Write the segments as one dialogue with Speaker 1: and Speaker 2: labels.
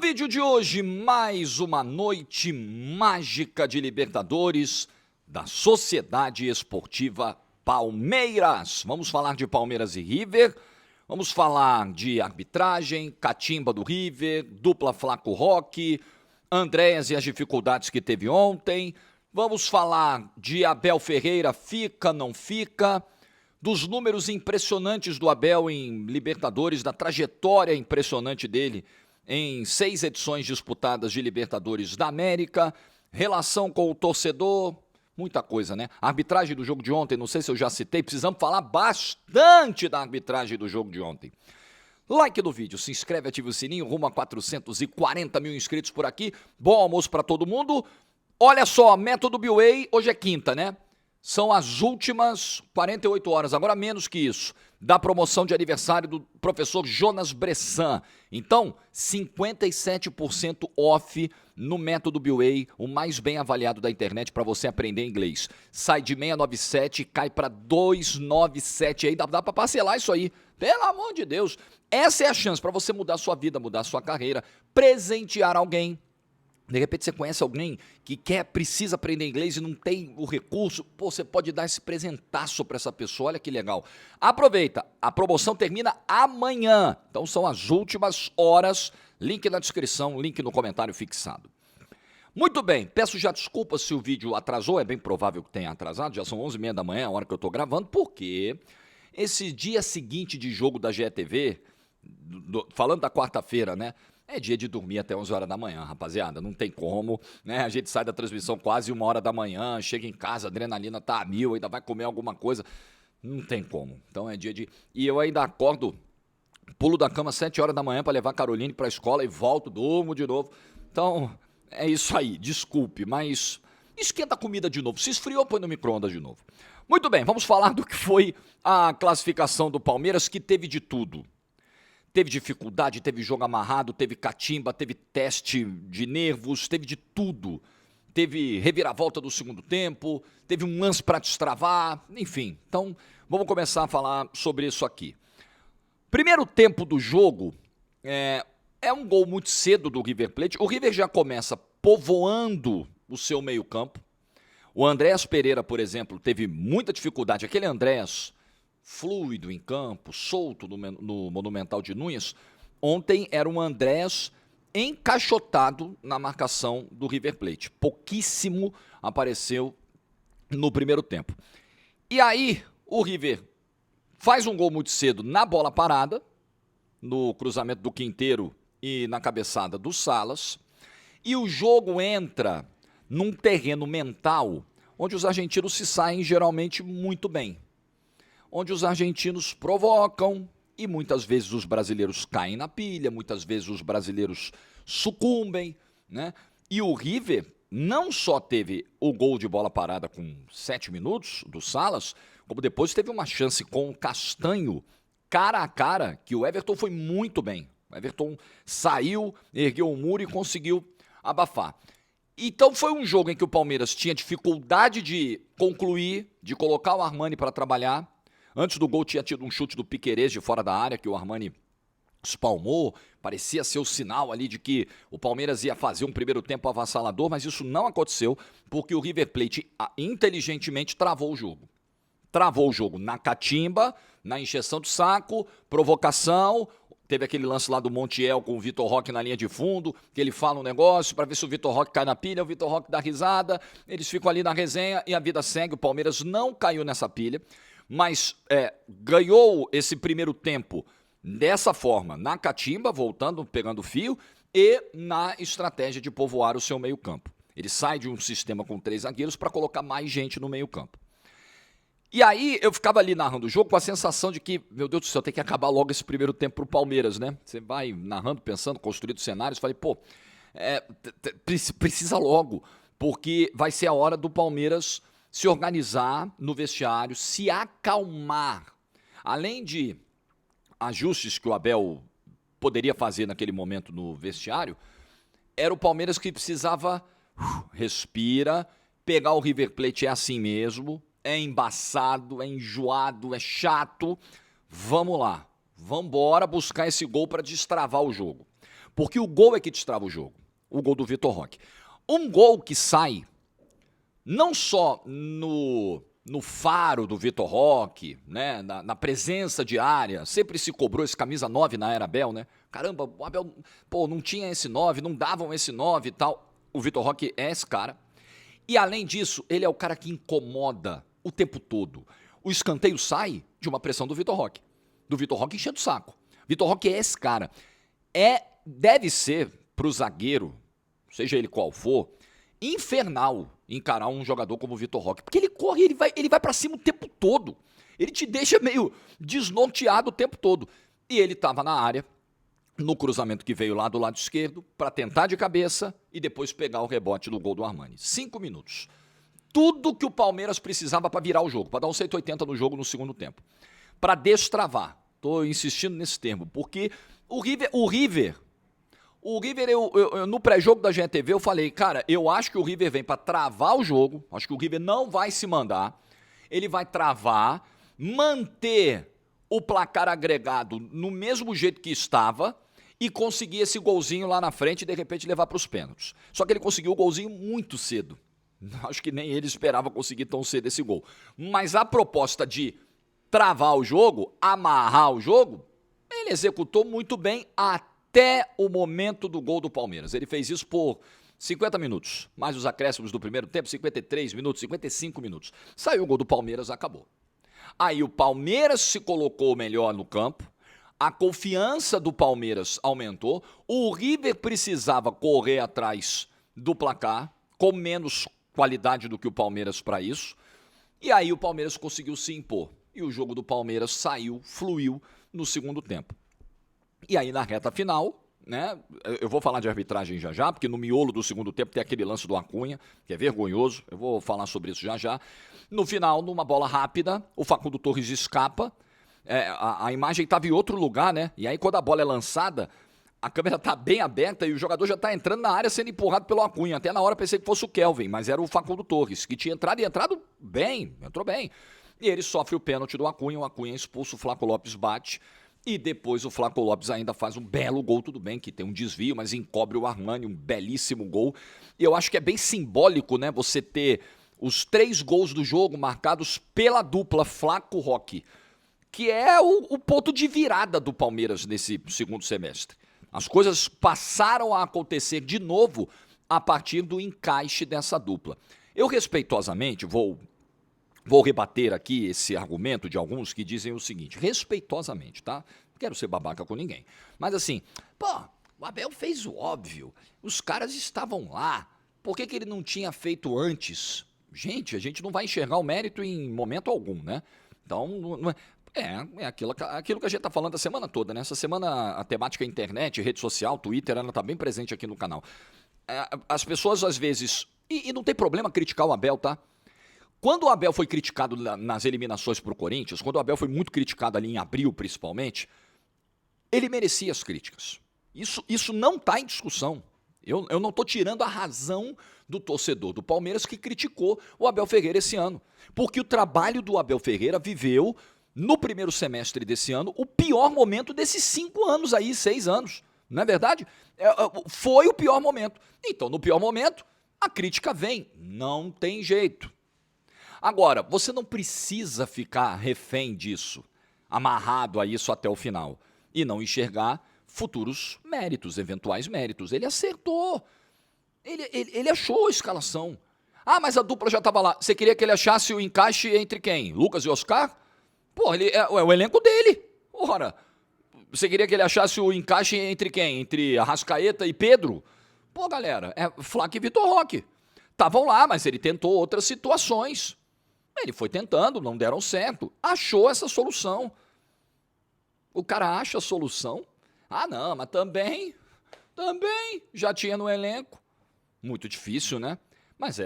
Speaker 1: vídeo de hoje, mais uma noite mágica de Libertadores da Sociedade Esportiva Palmeiras. Vamos falar de Palmeiras e River, vamos falar de arbitragem, catimba do River, dupla Flaco Roque, Andréas e as dificuldades que teve ontem. Vamos falar de Abel Ferreira, fica, não fica, dos números impressionantes do Abel em Libertadores, da trajetória impressionante dele em 6 edições disputadas de Libertadores da América, relação com o torcedor, muita coisa, né? A arbitragem do jogo de ontem, não sei se eu já citei, precisamos falar bastante da arbitragem do jogo de ontem. Like do vídeo, se inscreve, ativa o sininho, rumo a 440 mil inscritos por aqui. Bom almoço para todo mundo. Olha só, método BWay, hoje é quinta, né? São as últimas 48 horas, agora menos que isso, da promoção de aniversário do professor Jonas Bressan. Então, 57% off no método BWay, o mais bem avaliado da internet para você aprender inglês. Sai de 697 e cai para 297 aí, dá para parcelar isso aí. Pelo amor de Deus, essa é a chance para você mudar sua vida, mudar sua carreira, presentear alguém. De repente você conhece alguém que precisa aprender inglês e não tem o recurso, pô, você pode dar esse presentaço para essa pessoa, olha que legal. Aproveita, a promoção termina amanhã, então são as últimas horas, link na descrição, link no comentário fixado. Muito bem, peço já desculpas se o vídeo atrasou, é bem provável que tenha atrasado, já são 11h30 da manhã, a hora que eu estou gravando, porque esse dia seguinte de jogo da GETV, falando da quarta-feira, né? É dia de dormir até 11 horas da manhã, rapaziada, não tem como, né? A gente sai da transmissão quase 1 hora da manhã, chega em casa, a adrenalina tá a mil, ainda vai comer alguma coisa, não tem como. Então é dia de... E eu ainda acordo, pulo da cama às 7 horas da manhã para levar a Caroline para a escola e volto, durmo de novo. Então é isso aí, desculpe, mas esquenta a comida de novo, se esfriou, põe no micro-ondas de novo. Muito bem, vamos falar do que foi a classificação do Palmeiras, que teve de tudo. Teve dificuldade, teve jogo amarrado, teve catimba, teve teste de nervos, teve de tudo. Teve reviravolta do segundo tempo, teve um lance para destravar, enfim. Então, vamos começar a falar sobre isso aqui. Primeiro tempo do jogo, é um gol muito cedo do River Plate. O River já começa povoando o seu meio-campo. O Andréas Pereira, por exemplo, teve muita dificuldade. Aquele Andréas fluido em campo, solto no Monumental de Núñez, ontem era um Andréas encaixotado na marcação do River Plate. Pouquíssimo apareceu no primeiro tempo. E aí, o River faz um gol muito cedo na bola parada, no cruzamento do Quinteiro e na cabeçada do Salas, e o jogo entra num terreno mental onde os argentinos se saem geralmente muito bem. Onde os argentinos provocam e muitas vezes os brasileiros caem na pilha, muitas vezes os brasileiros sucumbem, né? E o River não só teve o gol de bola parada com 7 minutos do Salas, como depois teve uma chance com o Castanho, cara a cara, que o Everton foi muito bem. O Everton saiu, ergueu o muro e conseguiu abafar. Então foi um jogo em que o Palmeiras tinha dificuldade de concluir, de colocar o Armani para trabalhar. Antes do gol tinha tido um chute do Piquerez de fora da área, que o Armani espalmou, parecia ser o sinal ali de que o Palmeiras ia fazer um primeiro tempo avassalador, mas isso não aconteceu, porque o River Plate inteligentemente travou o jogo. Travou o jogo na catimba, na encheção do saco, provocação, teve aquele lance lá do Montiel com o Vitor Roque na linha de fundo, que ele fala um negócio para ver se o Vitor Roque cai na pilha, o Vitor Roque dá risada, eles ficam ali na resenha e a vida segue, o Palmeiras não caiu nessa pilha. Mas ganhou esse primeiro tempo dessa forma, na catimba, voltando, pegando fio, e na estratégia de povoar o seu meio-campo. Ele sai de um sistema com 3 zagueiros para colocar mais gente no meio-campo. E aí eu ficava ali narrando o jogo com a sensação de que, meu Deus do céu, tem que acabar logo esse primeiro tempo pro Palmeiras, né? Você vai narrando, pensando, construindo cenários, falei, pô, precisa logo, porque vai ser a hora do Palmeiras se organizar no vestiário, se acalmar. Além de ajustes que o Abel poderia fazer naquele momento no vestiário, era o Palmeiras que precisava, respira, pegar o River Plate é assim mesmo, é embaçado, é enjoado, é chato, vamos lá, vamos embora buscar esse gol para destravar o jogo. Porque o gol é que destrava o jogo. O gol do Vitor Roque. Um gol que sai não só no faro do Vitor Roque, né, na presença diária, sempre se cobrou esse camisa 9 na era Abel, né? Caramba, o Abel, não tinha esse 9, não davam esse 9 e tal. O Vitor Roque é esse cara. E além disso, ele é o cara que incomoda o tempo todo. O escanteio sai de uma pressão do Vitor Roque. Do Vitor Roque enchendo o saco. Vitor Roque é esse cara. Deve ser pro zagueiro, seja ele qual for, infernal encarar um jogador como o Vitor Roque, porque ele corre, ele vai para cima o tempo todo. Ele te deixa meio desnorteado o tempo todo. E ele estava na área, no cruzamento que veio lá do lado esquerdo, para tentar de cabeça e depois pegar o rebote do gol do Armani. 5 minutos. Tudo que o Palmeiras precisava para virar o jogo, para dar um 180 no jogo no segundo tempo. Para destravar. Estou insistindo nesse termo, porque o River, no pré-jogo da GTV, eu falei, cara, eu acho que o River vem para travar o jogo, acho que o River não vai se mandar, ele vai travar, manter o placar agregado no mesmo jeito que estava e conseguir esse golzinho lá na frente e de repente levar para os pênaltis. Só que ele conseguiu o golzinho muito cedo. Acho que nem ele esperava conseguir tão cedo esse gol. Mas a proposta de travar o jogo, amarrar o jogo, ele executou muito bem até o momento do gol do Palmeiras. Ele fez isso por 50 minutos, mais os acréscimos do primeiro tempo, 53 minutos, 55 minutos. Saiu o gol do Palmeiras, acabou. Aí o Palmeiras se colocou melhor no campo, a confiança do Palmeiras aumentou, o River precisava correr atrás do placar, com menos qualidade do que o Palmeiras para isso, e aí o Palmeiras conseguiu se impor. E o jogo do Palmeiras saiu, fluiu no segundo tempo. E aí na reta final, né, eu vou falar de arbitragem já, porque no miolo do segundo tempo tem aquele lance do Acunha, que é vergonhoso, eu vou falar sobre isso já. No final, numa bola rápida, o Facundo Torres escapa, a imagem estava em outro lugar, né, e aí quando a bola é lançada, a câmera está bem aberta e o jogador já está entrando na área sendo empurrado pelo Acunha. Até na hora pensei que fosse o Kelvin, mas era o Facundo Torres, que tinha entrado e entrado bem, entrou bem. E ele sofre o pênalti do Acunha, o Acunha é expulso, o Flaco Lopes bate. E depois o Flaco Lopes ainda faz um belo gol, tudo bem que tem um desvio, mas encobre o Armani, um belíssimo gol. E eu acho que é bem simbólico, né, você ter os 3 gols do jogo marcados pela dupla Flaco Roque, que é o ponto de virada do Palmeiras nesse segundo semestre. As coisas passaram a acontecer de novo a partir do encaixe dessa dupla. Eu respeitosamente vou rebater aqui esse argumento de alguns que dizem o seguinte, respeitosamente, tá? Não quero ser babaca com ninguém. Mas assim, o Abel fez o óbvio, os caras estavam lá, por que ele não tinha feito antes? Gente, a gente não vai enxergar o mérito em momento algum, né? Então, aquilo que a gente tá falando a semana toda, né? Essa semana a temática internet, rede social, Twitter, ela tá bem presente aqui no canal. As pessoas às vezes, e não tem problema criticar o Abel, tá? Quando o Abel foi criticado nas eliminações para o Corinthians, quando o Abel foi muito criticado ali em abril, principalmente, ele merecia as críticas. Isso não está em discussão. Eu não estou tirando a razão do torcedor do Palmeiras que criticou o Abel Ferreira esse ano. Porque o trabalho do Abel Ferreira viveu, no primeiro semestre desse ano, o pior momento desses 5 anos aí, 6 anos. Não é verdade? Foi o pior momento. Então, no pior momento, a crítica vem. Não tem jeito. Agora, você não precisa ficar refém disso, amarrado a isso até o final, e não enxergar futuros méritos, eventuais méritos. Ele acertou, ele achou a escalação. Ah, mas a dupla já estava lá. Você queria que ele achasse o encaixe entre quem? Lucas e Oscar? Pô, ele é o elenco dele. Ora, você queria que ele achasse o encaixe entre quem? Entre Arrascaeta e Pedro? Pô, galera, Flaco e Vitor Roque. Estavam lá, mas ele tentou outras situações. Ele foi tentando, não deram certo. Achou essa solução. O cara acha a solução. Ah, não, mas também já tinha no elenco. Muito difícil, né? Mas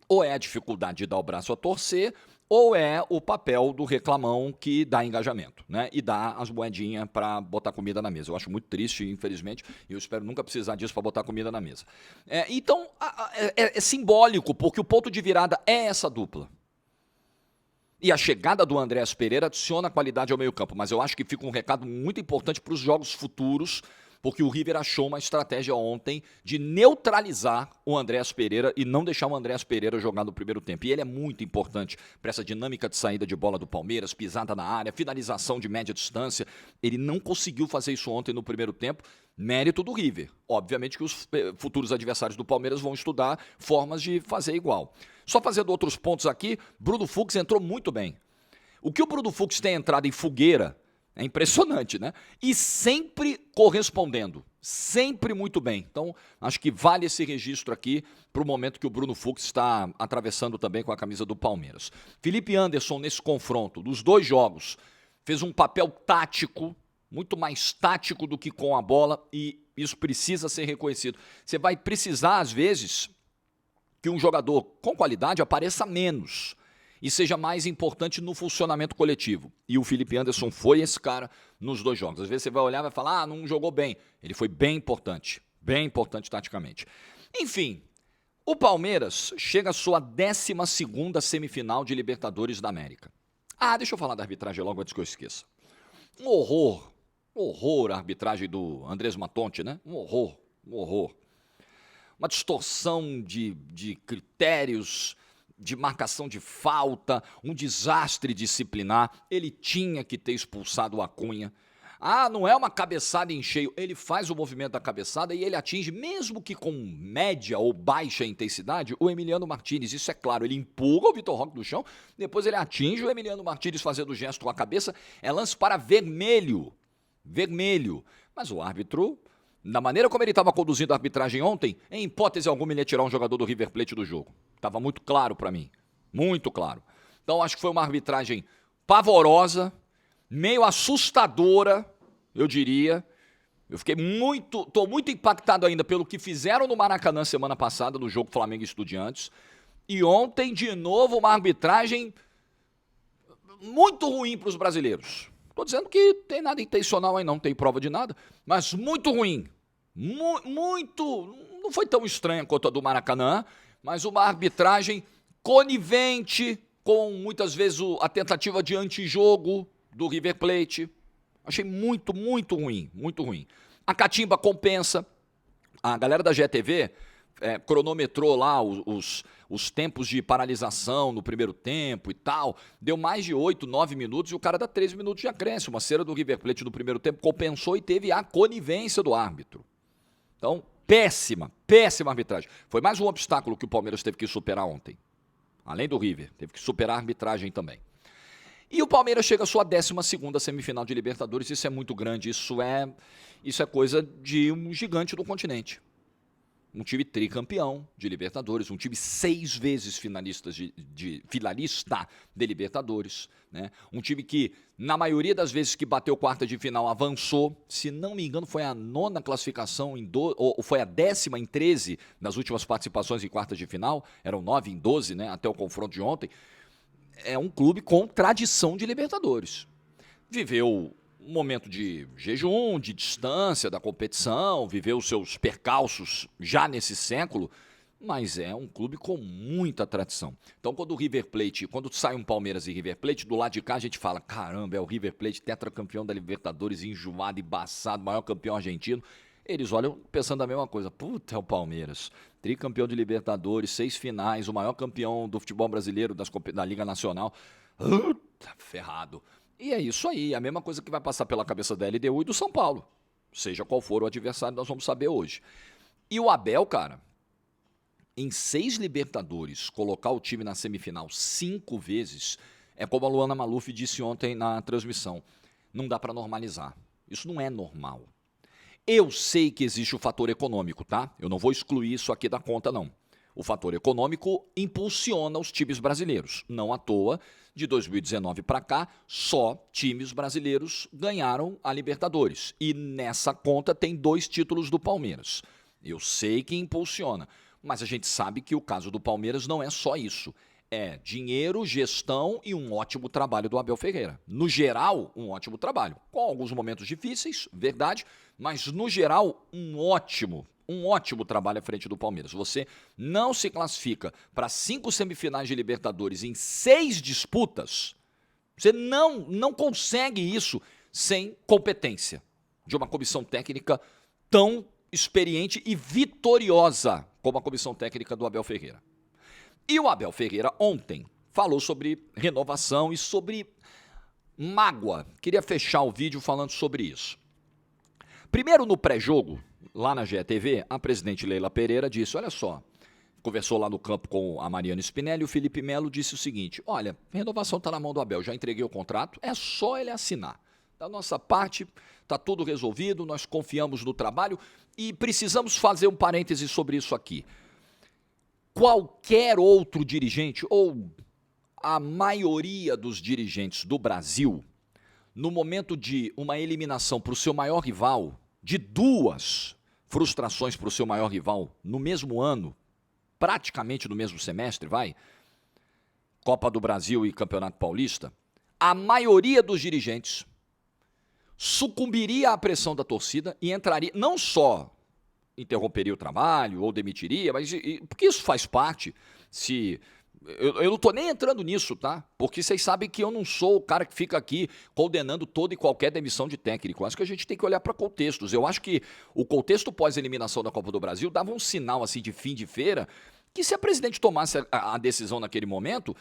Speaker 1: ou é a dificuldade de dar o braço a torcer, ou é o papel do reclamão que dá engajamento, né? E dá as moedinhas para botar comida na mesa. Eu acho muito triste, infelizmente, e eu espero nunca precisar disso para botar comida na mesa. Então, é simbólico, porque o ponto de virada é essa dupla. E a chegada do Andréas Pereira adiciona qualidade ao meio-campo, mas eu acho que fica um recado muito importante para os jogos futuros porque o River achou uma estratégia ontem de neutralizar o Andréas Pereira e não deixar o Andréas Pereira jogar no primeiro tempo. E ele é muito importante para essa dinâmica de saída de bola do Palmeiras, pisada na área, finalização de média distância. Ele não conseguiu fazer isso ontem no primeiro tempo, mérito do River. Obviamente que os futuros adversários do Palmeiras vão estudar formas de fazer igual. Só fazendo outros pontos aqui, Bruno Fux entrou muito bem. O que o Bruno Fux tem entrado em fogueira é impressionante, né? E sempre correspondendo, sempre muito bem. Então, acho que vale esse registro aqui para o momento que o Bruno Fux está atravessando também com a camisa do Palmeiras. Felipe Anderson, nesse confronto, dos 2 jogos, fez um papel tático, muito mais tático do que com a bola, e isso precisa ser reconhecido. Você vai precisar, às vezes, que um jogador com qualidade apareça menos e seja mais importante no funcionamento coletivo. E o Felipe Anderson foi esse cara nos 2 jogos. Às vezes você vai olhar e vai falar, não jogou bem. Ele foi bem importante taticamente. Enfim, o Palmeiras chega à sua 12ª semifinal de Libertadores da América. Deixa eu falar da arbitragem logo antes que eu esqueça. Um horror a arbitragem do Andrés Matonte, né? Um horror. Uma distorção de critérios, de marcação de falta, um desastre disciplinar. Ele tinha que ter expulsado o Acunha. Não é uma cabeçada em cheio. Ele faz o movimento da cabeçada e ele atinge, mesmo que com média ou baixa intensidade, o Emiliano Martínez. Isso é claro, ele empurra o Vitor Roque do chão, depois ele atinge o Emiliano Martínez fazendo o gesto com a cabeça. É lance para vermelho. Mas o árbitro, da maneira como ele estava conduzindo a arbitragem ontem, em hipótese alguma ele ia tirar um jogador do River Plate do jogo. Estava muito claro para mim, muito claro. Então acho que foi uma arbitragem pavorosa, meio assustadora, eu diria. Eu estou muito impactado ainda pelo que fizeram no Maracanã semana passada, no jogo Flamengo e Estudiantes. E ontem, de novo, uma arbitragem muito ruim para os brasileiros. Estou dizendo que tem nada intencional aí, não tem prova de nada, mas muito ruim. Muito, não foi tão estranha quanto a do Maracanã, mas uma arbitragem conivente com, muitas vezes, a tentativa de antijogo do River Plate. Achei muito ruim. A catimba compensa. A galera da GTV cronometrou lá os tempos de paralisação no primeiro tempo e tal. Deu mais de 8, 9 minutos e o cara dá 13 minutos de acréscimo. A cera do River Plate no primeiro tempo compensou e teve a conivência do árbitro. Então, péssima arbitragem. Foi mais um obstáculo que o Palmeiras teve que superar ontem. Além do River, teve que superar a arbitragem também. E o Palmeiras chega à sua 12ª semifinal de Libertadores. Isso é muito grande, isso é coisa de um gigante do continente. Um time tricampeão de Libertadores, um time 6 vezes finalista de Libertadores, né? Um time que, na maioria das vezes que bateu quarta de final, avançou. Se não me engano, foi a 9ª classificação, ou foi a 10ª em 13 das últimas participações em quartas de final. Eram 9 em 12, né? Até o confronto de ontem. É um clube com tradição de Libertadores. Viveu um momento de jejum, de distância da competição, viveu os seus percalços já nesse século, mas é um clube com muita tradição. Então, quando sai um Palmeiras e River Plate, do lado de cá a gente fala, caramba, é o River Plate, tetracampeão da Libertadores, enjoado, embaçado, maior campeão argentino. Eles olham pensando a mesma coisa, puta, é o Palmeiras, tricampeão de Libertadores, 6 finais, o maior campeão do futebol brasileiro da Liga Nacional, ferrado. E é isso aí, a mesma coisa que vai passar pela cabeça da LDU e do São Paulo. Seja qual for o adversário, nós vamos saber hoje. E o Abel, cara, em 6 Libertadores, colocar o time na semifinal 5 vezes, é como a Luana Maluf disse ontem na transmissão, não dá para normalizar. Isso não é normal. Eu sei que existe o fator econômico, tá? Eu não vou excluir isso aqui da conta, não. O fator econômico impulsiona os times brasileiros. Não à toa, de 2019 para cá, só times brasileiros ganharam a Libertadores. E nessa conta tem 2 títulos do Palmeiras. Eu sei que impulsiona, mas a gente sabe que o caso do Palmeiras não é só isso. É dinheiro, gestão e um ótimo trabalho do Abel Ferreira. No geral, um ótimo trabalho. Com alguns momentos difíceis, verdade, mas no geral, um ótimo trabalho à frente do Palmeiras. Você não se classifica para 5 semifinais de Libertadores em 6 disputas. Você não consegue isso sem competência de uma comissão técnica tão experiente e vitoriosa como a comissão técnica do Abel Ferreira. E o Abel Ferreira ontem falou sobre renovação e sobre mágoa. Queria fechar o vídeo falando sobre isso. Primeiro, no pré-jogo, lá na GETV, a presidente Leila Pereira disse, olha só, conversou lá no campo com a Mariana Spinelli e o Felipe Melo disse o seguinte, olha, a renovação está na mão do Abel, já entreguei o contrato, é só ele assinar. Da nossa parte, está tudo resolvido, nós confiamos no trabalho e precisamos fazer um parêntese sobre isso aqui. Qualquer outro dirigente, ou a maioria dos dirigentes do Brasil, no momento de uma eliminação para o seu maior rival, de 2 frustrações para o seu maior rival no mesmo ano, praticamente no mesmo semestre, Copa do Brasil e Campeonato Paulista, a maioria dos dirigentes sucumbiria à pressão da torcida e entraria, não só interromperia o trabalho ou demitiria, mas porque isso faz parte, eu não estou nem entrando nisso, tá? Porque vocês sabem que eu não sou o cara que fica aqui condenando toda e qualquer demissão de técnico. Eu acho que a gente tem que olhar para contextos. Eu acho que o contexto pós-eliminação da Copa do Brasil dava um sinal assim de fim de feira que se a presidente tomasse a decisão naquele momento,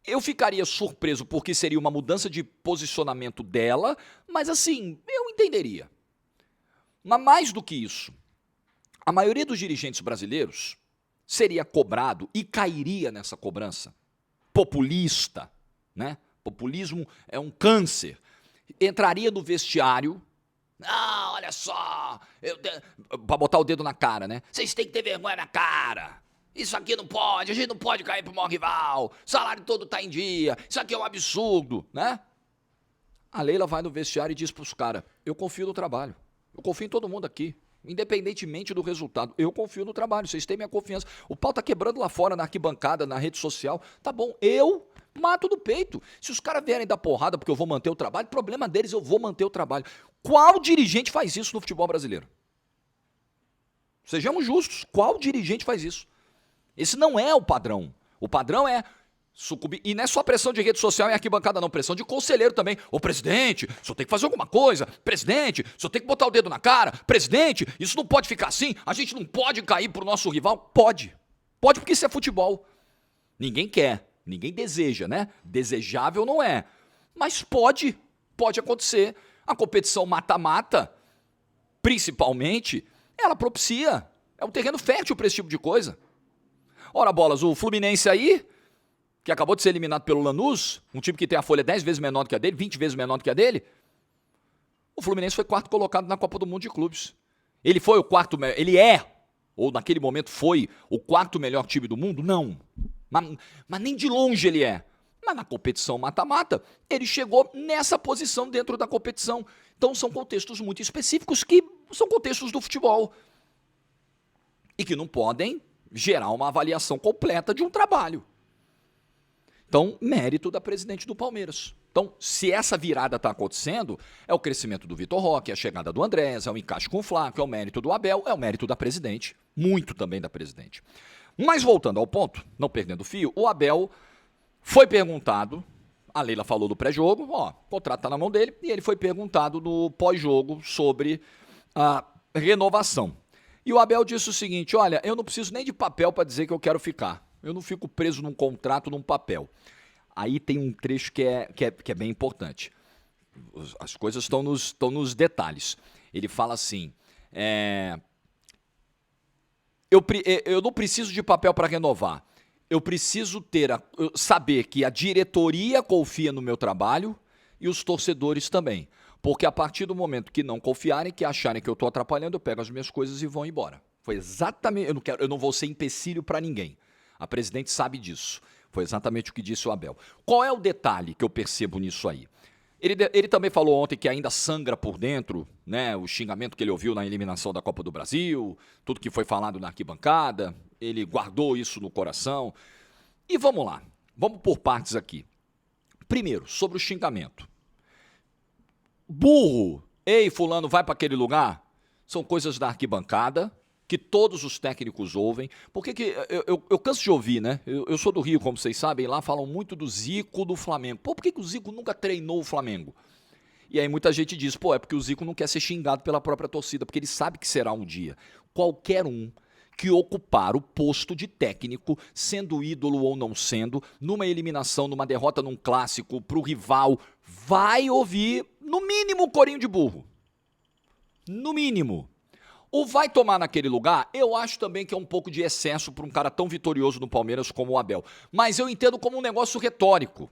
Speaker 1: eu ficaria surpreso porque seria uma mudança de posicionamento dela, mas assim, eu entenderia. Mas mais do que isso, a maioria dos dirigentes brasileiros seria cobrado e cairia nessa cobrança populista, né? Populismo é um câncer. Entraria no vestiário, olha só, para botar o dedo na cara, né? Vocês têm que ter vergonha na cara. Isso aqui não pode, a gente não pode cair pro maior rival, o salário todo tá em dia, isso aqui é um absurdo, né? A Leila vai no vestiário e diz pros caras, eu confio no trabalho, eu confio em todo mundo aqui. Independentemente do resultado, eu confio no trabalho, vocês têm minha confiança. O pau tá quebrando lá fora, na arquibancada, na rede social. Tá bom, eu mato do peito. Se os caras vierem dar porrada porque eu vou manter o trabalho, problema deles, eu vou manter o trabalho. Qual dirigente faz isso no futebol brasileiro? Sejamos justos, qual dirigente faz isso? Esse não é o padrão. O padrão é sucumbir. E não é só pressão de rede social e arquibancada, não. Pressão de conselheiro também. Ô, presidente, o senhor tem que fazer alguma coisa. Presidente, o senhor tem que botar o dedo na cara. Presidente, isso não pode ficar assim. A gente não pode cair pro nosso rival. Pode. Pode porque isso é futebol. Ninguém quer. Ninguém deseja, né? Desejável não é. Mas pode. Pode acontecer. A competição mata-mata, principalmente, ela propicia. É um terreno fértil para esse tipo de coisa. Ora, bolas, o Fluminense aí, que acabou de ser eliminado pelo Lanús, um time que tem a folha 10 vezes menor do que a dele, 20 vezes menor do que a dele, o Fluminense foi 4º colocado na Copa do Mundo de Clubes. Ele foi o 4º, ele é, ou naquele momento foi, o 4º melhor time do mundo? Não. Mas nem de longe ele é. Mas na competição mata-mata, ele chegou nessa posição dentro da competição. Então são contextos muito específicos que são contextos do futebol. E que não podem gerar uma avaliação completa de um trabalho. Então, mérito da presidente do Palmeiras. Então, se essa virada está acontecendo, é o crescimento do Vitor Roque, é a chegada do Andrés, é o encaixe com o Flávio, é o mérito do Abel, é o mérito da presidente, muito também da presidente. Mas voltando ao ponto, não perdendo o fio, o Abel foi perguntado, a Leila falou do pré-jogo, o contrato está na mão dele, e ele foi perguntado no pós-jogo sobre a renovação. E o Abel disse o seguinte, olha, eu não preciso nem de papel para dizer que eu quero ficar. Eu não fico preso num contrato, num papel. Aí tem um trecho que é bem importante. As coisas estão nos detalhes. Ele fala assim, eu não preciso de papel para renovar. Eu preciso saber que a diretoria confia no meu trabalho e os torcedores também. Porque a partir do momento que não confiarem, que acharem que eu estou atrapalhando, eu pego as minhas coisas e vou embora. Foi exatamente, eu não vou ser empecilho para ninguém. A presidente sabe disso. Foi exatamente o que disse o Abel. Qual é o detalhe que eu percebo nisso aí? Ele também falou ontem que ainda sangra por dentro, né, o xingamento que ele ouviu na eliminação da Copa do Brasil, tudo que foi falado na arquibancada, ele guardou isso no coração. E vamos lá, vamos por partes aqui. Primeiro, sobre o xingamento. Burro, ei fulano, vai para aquele lugar, são coisas da arquibancada, que todos os técnicos ouvem. Porque eu canso de ouvir, né? Eu sou do Rio, como vocês sabem, lá falam muito do Zico do Flamengo. Por que o Zico nunca treinou o Flamengo? E aí muita gente diz, pô, é porque o Zico não quer ser xingado pela própria torcida, porque ele sabe que será um dia. Qualquer um que ocupar o posto de técnico, sendo ídolo ou não sendo, numa eliminação, numa derrota num clássico, pro rival, vai ouvir, no mínimo, o corinho de burro. No mínimo. O vai tomar naquele lugar, eu acho também que é um pouco de excesso para um cara tão vitorioso no Palmeiras como o Abel. Mas eu entendo como um negócio retórico.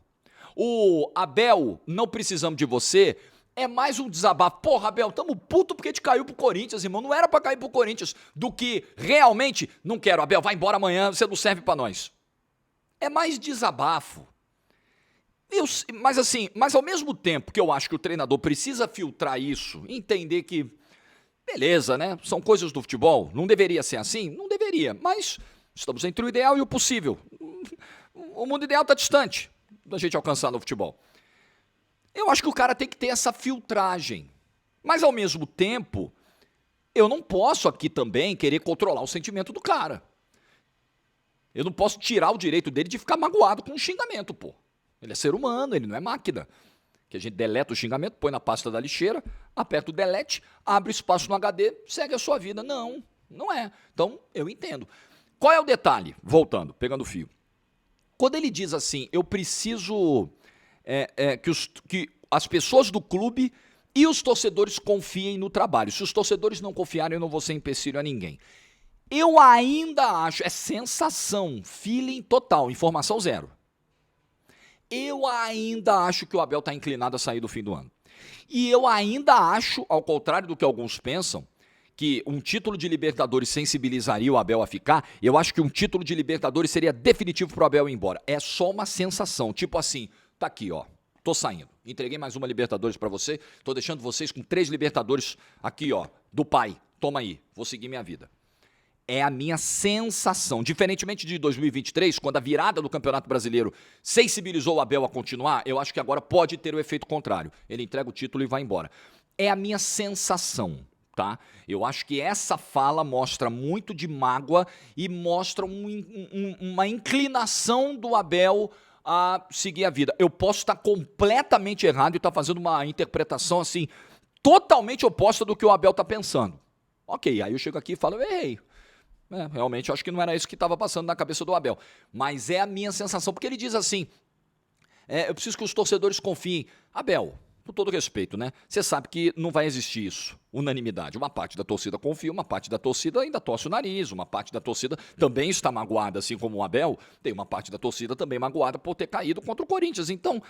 Speaker 1: O Abel, não precisamos de você, é mais um desabafo. Porra, Abel, tamo puto porque a gente caiu pro Corinthians, irmão. Não era pra cair pro Corinthians. Do que realmente, não quero, Abel, vai embora amanhã, você não serve pra nós. É mais desabafo. Mas ao mesmo tempo que eu acho que o treinador precisa filtrar isso, entender que, beleza, né? São coisas do futebol. Não deveria ser assim? Não deveria. Mas estamos entre o ideal e o possível. O mundo ideal tá distante da gente alcançar no futebol. Eu acho que o cara tem que ter essa filtragem. Mas, ao mesmo tempo, eu não posso aqui também querer controlar o sentimento do cara. Eu não posso tirar o direito dele de ficar magoado com um xingamento, pô. Ele é ser humano, ele não é máquina. Que a gente deleta o xingamento, põe na pasta da lixeira, aperta o delete, abre espaço no HD, segue a sua vida. Não, não é. Então, eu entendo. Qual é o detalhe? Voltando, pegando o fio. Quando ele diz assim, eu preciso que as pessoas do clube e os torcedores confiem no trabalho. Se os torcedores não confiarem, eu não vou ser empecilho a ninguém. Eu ainda acho, é sensação, feeling total, informação zero. Eu ainda acho que o Abel está inclinado a sair do fim do ano. E eu ainda acho, ao contrário do que alguns pensam, que um título de Libertadores sensibilizaria o Abel a ficar. Eu acho que um título de Libertadores seria definitivo pro Abel ir embora. É só uma sensação, tipo assim, tá aqui, ó, tô saindo. Entreguei mais uma Libertadores pra você, tô deixando vocês com 3 Libertadores aqui, ó, do pai. Toma aí, vou seguir minha vida. É a minha sensação. Diferentemente de 2023, quando a virada do Campeonato Brasileiro sensibilizou o Abel a continuar, eu acho que agora pode ter o efeito contrário. Ele entrega o título e vai embora. É a minha sensação. Tá? Eu acho que essa fala mostra muito de mágoa e mostra uma inclinação do Abel a seguir a vida. Eu posso estar completamente errado e estar fazendo uma interpretação assim, totalmente oposta do que o Abel está pensando. Ok, aí eu chego aqui e falo, eu errei. Realmente, eu acho que não era isso que estava passando na cabeça do Abel. Mas é a minha sensação, porque ele diz assim, eu preciso que os torcedores confiem. Abel, com todo respeito, né? Você sabe que não vai existir isso, unanimidade. Uma parte da torcida confia, uma parte da torcida ainda torce o nariz, uma parte da torcida também está magoada, assim como o Abel, tem uma parte da torcida também magoada por ter caído contra o Corinthians. Então,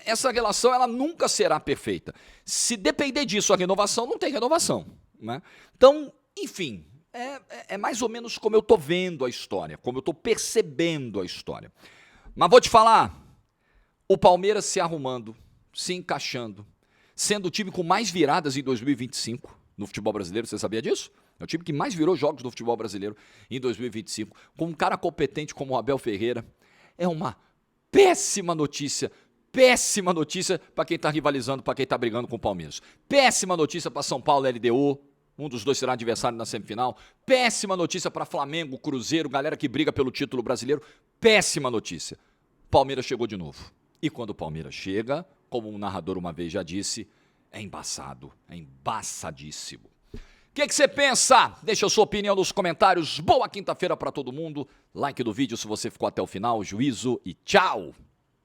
Speaker 1: essa relação, ela nunca será perfeita. Se depender disso a renovação, não tem renovação, né? Então, enfim, é mais ou menos como eu tô vendo a história, como eu tô percebendo a história. Mas vou te falar, o Palmeiras se arrumando, se encaixando, sendo o time com mais viradas em 2025 no futebol brasileiro, você sabia disso? É o time que mais virou jogos no futebol brasileiro em 2025, com um cara competente como o Abel Ferreira. É uma péssima notícia para quem está rivalizando, para quem está brigando com o Palmeiras. Péssima notícia para São Paulo LDU, um dos dois será adversário na semifinal. Péssima notícia para Flamengo, Cruzeiro, galera que briga pelo título brasileiro. Péssima notícia. Palmeiras chegou de novo. E quando o Palmeiras chega, como um narrador uma vez já disse, é embaçado, é embaçadíssimo. O que você pensa? Deixa a sua opinião nos comentários. Boa quinta-feira para todo mundo. Like do vídeo se você ficou até o final. Juízo e tchau!